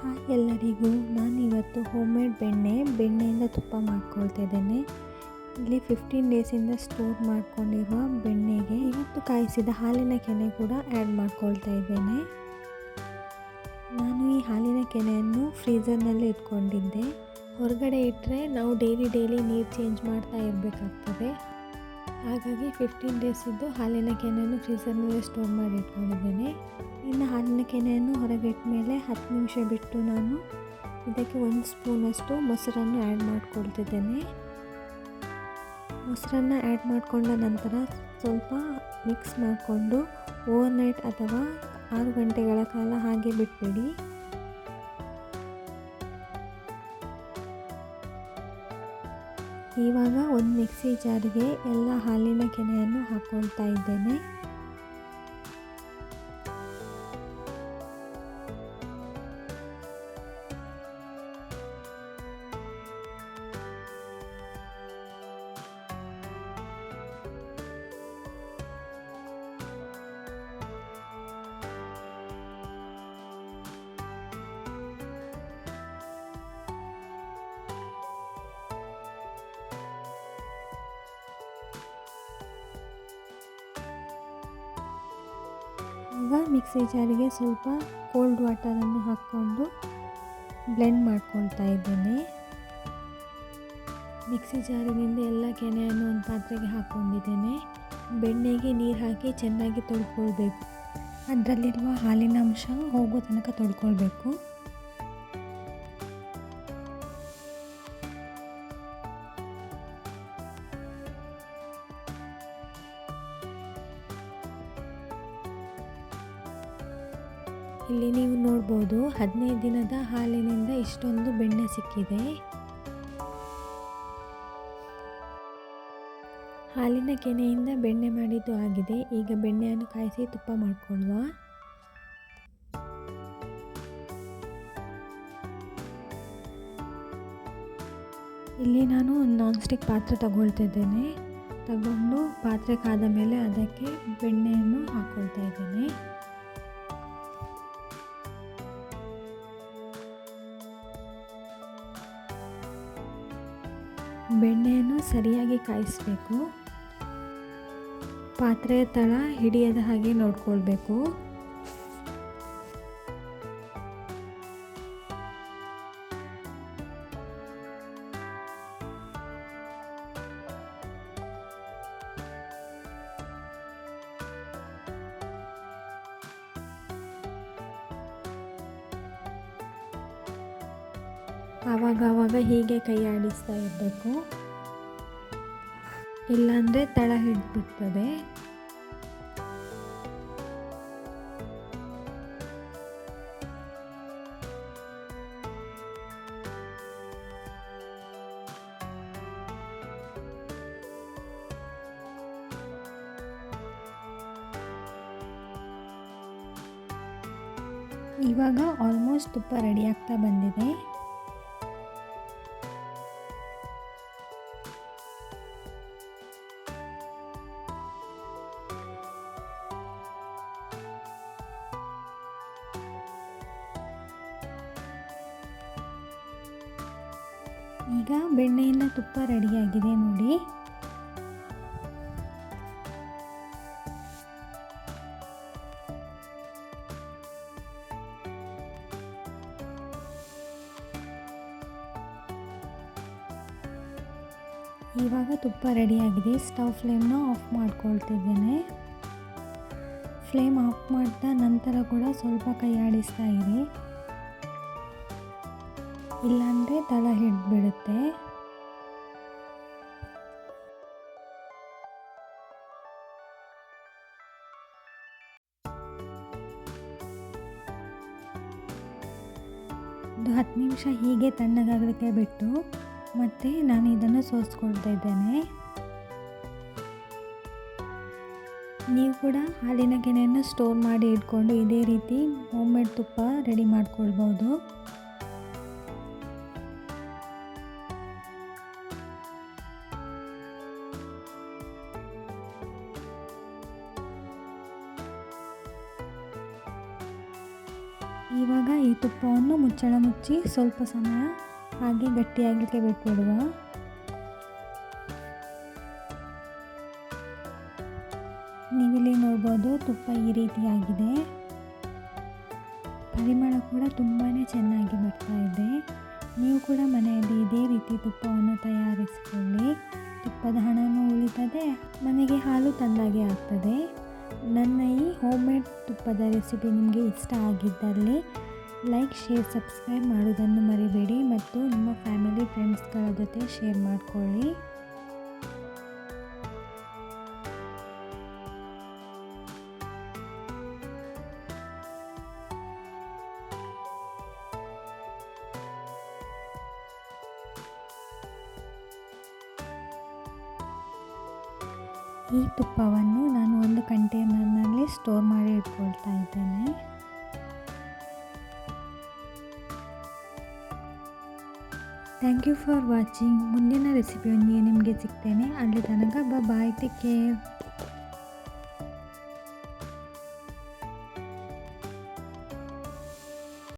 Hi ಎಲ್ಲರಿಗೂ, ನಾನಿವತ್ತು homemade ಬೆಣ್ಣೆಯಿಂದ ತುಪ್ಪ ಮಾಡ್ಕೊಳ್ತಾ ಇದ್ದೇನೆ. ಇಲ್ಲಿ 15 ಡೇಸಿಂದ ಸ್ಟೋರ್ ಮಾಡ್ಕೊಂಡಿರುವ ಬೆಣ್ಣೆಗೆ ಇವತ್ತು ಕಾಯಿಸಿದ ಹಾಲಿನ ಕೆನೆ ಕೂಡ ಆ್ಯಡ್ ಮಾಡ್ಕೊಳ್ತಾ ಇದ್ದೇನೆ. ನಾನು ಈ ಹಾಲಿನ ಕೆನೆಯನ್ನು ಫ್ರೀಝರ್ನಲ್ಲಿ ಇಟ್ಕೊಂಡಿದ್ದೆ. ಹೊರಗಡೆ ಇಟ್ಟರೆ ನಾವು ಡೈಲಿ ನೀರು ಚೇಂಜ್ ಮಾಡ್ತಾ ಇರಬೇಕಾಗ್ತದೆ. ಹಾಗಾಗಿ 15 ಡೇಸಿದ್ದು ಹಾಲಿನ ಕೆನೆಯನ್ನು ಫ್ರೀಝರ್ನಲ್ಲಿ ಸ್ಟೋರ್ ಮಾಡಿ ಇಟ್ಕೊಂಡಿದ್ದೇನೆ. ಇನ್ನು ಹಾಲಿನ ಕೆನೆಯನ್ನು ಹೊರಗೆ ಇಟ್ಟ ಮೇಲೆ 10 ನಿಮಿಷ ಬಿಟ್ಟು ನಾನು ಇದಕ್ಕೆ 1 ಸ್ಪೂನಷ್ಟು ಮೊಸರನ್ನು ಆ್ಯಡ್ ಮಾಡ್ಕೊಳ್ತಿದ್ದೇನೆ. ಮೊಸರನ್ನು ಆ್ಯಡ್ ಮಾಡಿಕೊಂಡ ನಂತರ ಸ್ವಲ್ಪ ಮಿಕ್ಸ್ ಮಾಡಿಕೊಂಡು ಓವರ್ನೈಟ್ ಅಥವಾ 6 ಗಂಟೆಗಳ ಕಾಲ ಹಾಗೆ ಬಿಟ್ಬಿಡಿ. ಇವಾಗ ಒಂದು ಮಿಕ್ಸಿ ಜಾರಿಗೆ ಎಲ್ಲ ಹಾಲಿನ ಕೆನೆಯನ್ನು ಹಾಕ್ಕೊಳ್ತಾ ಇದ್ದೇನೆ. ಈಗ ಮಿಕ್ಸಿ ಜಾರಿಗೆ ಸ್ವಲ್ಪ ಕೋಲ್ಡ್ ವಾಟರನ್ನು ಹಾಕ್ಕೊಂಡು ಬ್ಲೆಂಡ್ ಮಾಡ್ಕೊಳ್ತಾ ಇದ್ದೇನೆ. ಮಿಕ್ಸಿ ಜಾರಿನಿಂದ ಎಲ್ಲ ಕೆನೆಯನ್ನು ಒಂದು ಪಾತ್ರೆಗೆ ಹಾಕ್ಕೊಂಡಿದ್ದೇನೆ. ಬೆಣ್ಣೆಗೆ ನೀರು ಹಾಕಿ ಚೆನ್ನಾಗಿ ತೊಳ್ಕೊಳ್ಬೇಕು. ಅದರಲ್ಲಿರುವ ಹಾಲಿನ ಅಂಶ ಹೋಗೋ ತನಕ ತೊಳ್ಕೊಳ್ಬೇಕು. ಇಲ್ಲಿ ನೀವು ನೋಡ್ಬೋದು 15 ದಿನದ ಹಾಲಿನಿಂದ ಇಷ್ಟೊಂದು ಬೆಣ್ಣೆ ಸಿಕ್ಕಿದೆ. ಹಾಲಿನ ಕೆನೆಯಿಂದ ಬೆಣ್ಣೆ ಮಾಡಿದ್ದು ಆಗಿದೆ. ಈಗ ಬೆಣ್ಣೆಯನ್ನು ಕಾಯಿಸಿ ತುಪ್ಪ ಮಾಡಿಕೊಳ್ಳುವ. ಇಲ್ಲಿ ನಾನು ಒಂದು ನಾನ್ ಸ್ಟಿಕ್ ಪಾತ್ರೆ ತಗೊಳ್ತಿದ್ದೇನೆ. ತಗೊಂಡು ಪಾತ್ರೆ ಕಾದ ಮೇಲೆ ಅದಕ್ಕೆ ಬೆಣ್ಣೆಯನ್ನು ಹಾಕ್ಕೊಳ್ತಾ ಇದ್ದೇನೆ. ಬೆಣ್ಣೆಯನ್ನು ಸರಿಯಾಗಿ ಕಾಯಿಸಬೇಕು. ಪಾತ್ರೆಯ ತಳ ಹಿಡಿಯದ ಹಾಗೆ ನೋಡ್ಕೊಳ್ಬೇಕು. ಆವಾಗ ಹೀಗೆ ಕೈ ಆಡಿಸ್ತಾ ಇರಬೇಕು, ಇಲ್ಲಾಂದರೆ ತಳ ಹಿಡಿದ್ಬಿಡ್ತದೆ. ಇವಾಗ ಆಲ್ಮೋಸ್ಟ್ ತುಪ್ಪ ರೆಡಿ ಆಗ್ತಾ ಬಂದಿದೆ. ಈಗ ಬೆಣ್ಣೆಯಿಂದ ತುಪ್ಪ ರೆಡಿಯಾಗಿದೆ ನೋಡಿ. ಇವಾಗ ತುಪ್ಪ ರೆಡಿಯಾಗಿದೆ. ಸ್ಟವ್ ಫ್ಲೇಮ್ನ ಆಫ್ ಮಾಡ್ಕೊಳ್ತಿದ್ದೇನೆ. ಫ್ಲೇಮ್ ಆಫ್ ಮಾಡಿದ ನಂತರ ಕೂಡ ಸ್ವಲ್ಪ ಕೈ ಆಡಿಸ್ತಾ ಇರಿ, ಇಲ್ಲಾಂದರೆ ತಳ ಹಿಡಿದ್ಬಿಡುತ್ತೆ. ಒಂದು 10 ನಿಮಿಷ ಹೀಗೆ ತಣ್ಣಗಾಗಲಿಕ್ಕೆ ಬಿಟ್ಟು ಮತ್ತೆ ನಾನು ಇದನ್ನು ಸೋಸ್ಕೊಳ್ತಾ ಇದ್ದೇನೆ. ನೀವು ಕೂಡ ಹಾಲಿನ ಕೆನೆಯನ್ನು ಸ್ಟೋರ್ ಮಾಡಿ ಇಟ್ಕೊಂಡು ಇದೇ ರೀತಿ ಹೋಮ್ಮೇಡ್ ತುಪ್ಪ ರೆಡಿ ಮಾಡ್ಕೊಳ್ಬೋದು. ಇವಾಗ ಈ ತುಪ್ಪವನ್ನು ಮುಚ್ಚಳ ಮುಚ್ಚಿ ಸ್ವಲ್ಪ ಸಮಯ ಹಾಗೆ ಗಟ್ಟಿಯಾಗಲಿಕ್ಕೆ ಬಿಟ್ಬಿಡುವ. ನೀವಿಲ್ಲಿ ನೋಡ್ಬೋದು ತುಪ್ಪ ಈ ರೀತಿಯಾಗಿದೆ. ಪರಿಮಳ ಕೂಡ ತುಂಬಾ ಚೆನ್ನಾಗಿ ಬರ್ತಾ ಇದೆ. ನೀವು ಕೂಡ ಮನೆಯಲ್ಲಿ ಇದೇ ರೀತಿ ತುಪ್ಪವನ್ನು ತಯಾರಿಸಿಕೊಳ್ಳಿ. ತುಪ್ಪದ ಹಣನೂ ಉಳಿತದೆ, ಮನೆಗೆ ಹಾಲು ತಂದಾಗೆ ಆಗ್ತದೆ. ನನ್ನ ಈ ಹೋಮ್ ಮೇಡ್ ತುಪ್ಪದ ರೆಸಿಪಿ ನಿಮಗೆ ಇಷ್ಟ ಆಗಿದ್ದಲ್ಲಿ ಲೈಕ್, ಶೇರ್, ಸಬ್ಸ್ಕ್ರೈಬ್ ಮಾಡೋದನ್ನು ಮರಿಬೇಡಿ ಮತ್ತು ನಿಮ್ಮ ಫ್ಯಾಮಿಲಿ ಫ್ರೆಂಡ್ಸ್ಗಳ ಜೊತೆ ಶೇರ್ ಮಾಡಿಕೊಳ್ಳಿ. ಈ ತುಪ್ಪವನ್ನು ನಾನು ಒಂದು ಕಂಟೈನರ್ನಲ್ಲಿ ಸ್ಟೋರ್ ಮಾಡಿ ಇಟ್ಕೊಳ್ತಾ ಇದ್ದೇನೆ. Thank you for watching. ಮುಂದಿನ ರೆಸಿಪಿಯೊಂದಿಗೆ ನಿಮಗೆ ಸಿಗ್ತೇನೆ. ಅಲ್ಲಿ ತನಕ ಬಾಯ್, ಟೇಕ್ ಕೇರ್.